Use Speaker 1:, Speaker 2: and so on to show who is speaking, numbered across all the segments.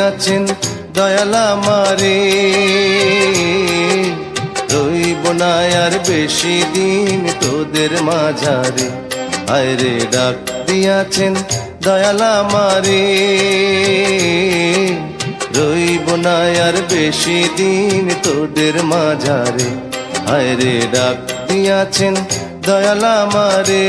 Speaker 1: দিয়াছেন দয়াল আমারে, রইব না আর বেশি দিন তোদের মাঝারে। আয়রে ডাক দিয়াছেন দয়াল আমারে, রইব না আর বেশি দিন তোদের মাঝারে। আয়রে ডাক দিয়াছেন দয়াল আমারে।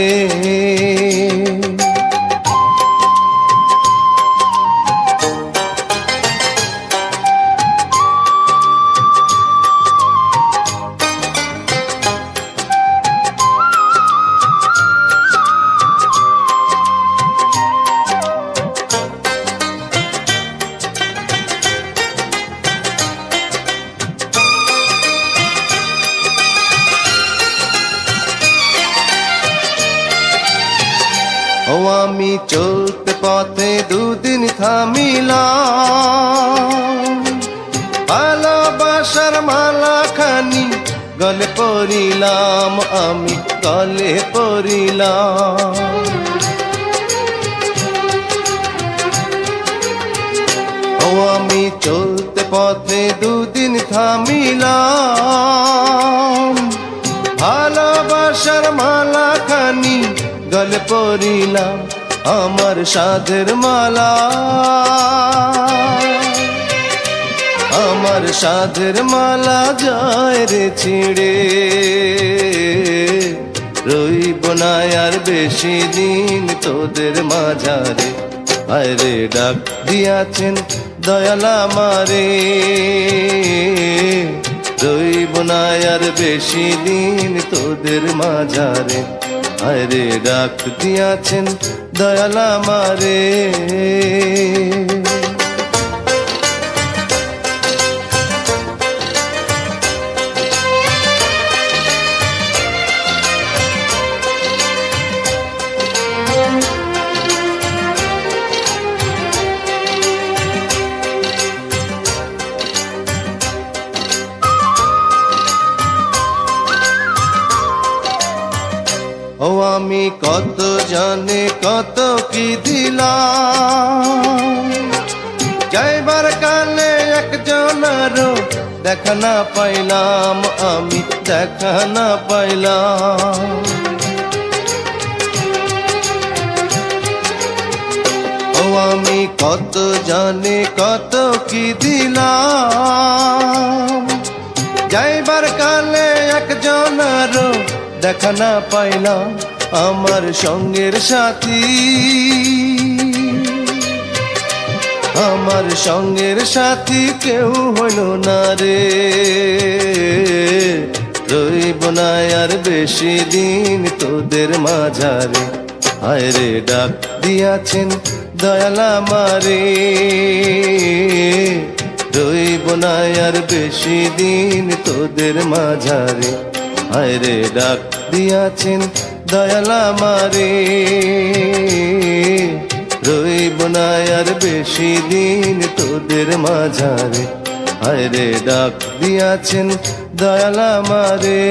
Speaker 1: ও আমি চলতে পথে দুদিন থামিলাম, ভালোবাসার মালা খানি গলে পরিলাম, আমি গলে পরিলাম। ও আমি চলতে পথে দুদিন থামিলাম, ভালোবাসার মালা খানি গলে পরিলাম, আমার সাধের মালা, আমার সাধের মালা যায় রে ছিঁড়ে, রইব না আর বেশি দিন তোদের মাঝারে। আয়রে ডাক দিয়াছেন দয়াল আমারে, রইব না আর বেশি দিন তোদের মাঝারে। আয়রে ডাক দিয়াছেন দয়াল আমারে। ও আমি কত জানে কত কি দিলাম, যাইবার কালে একজনারও দেখা না পাইলাম, আমি দেখা না পাইলাম। ও আমি কত জানে কত কি দিলাম, যাইবার কালে একজনারও দেখা না পাইলাম, আমার সঙ্গের সাথী, আমার সঙ্গের সাথী কেউ হইল না রে, রইব না আর বেশি দিন তোদের মাঝারে। আয়রে ডাক দিয়াছেন দয়াল আমারে, রইব না আর বেশি দিন তোদের মাঝারে। আয়রে ডাক দিয়াছেন দয়াল আমারে, রইব না আর বেশি দিন তোদের মাঝারে। আয়রে ডাক দিয়াছেন দয়াল আমারে।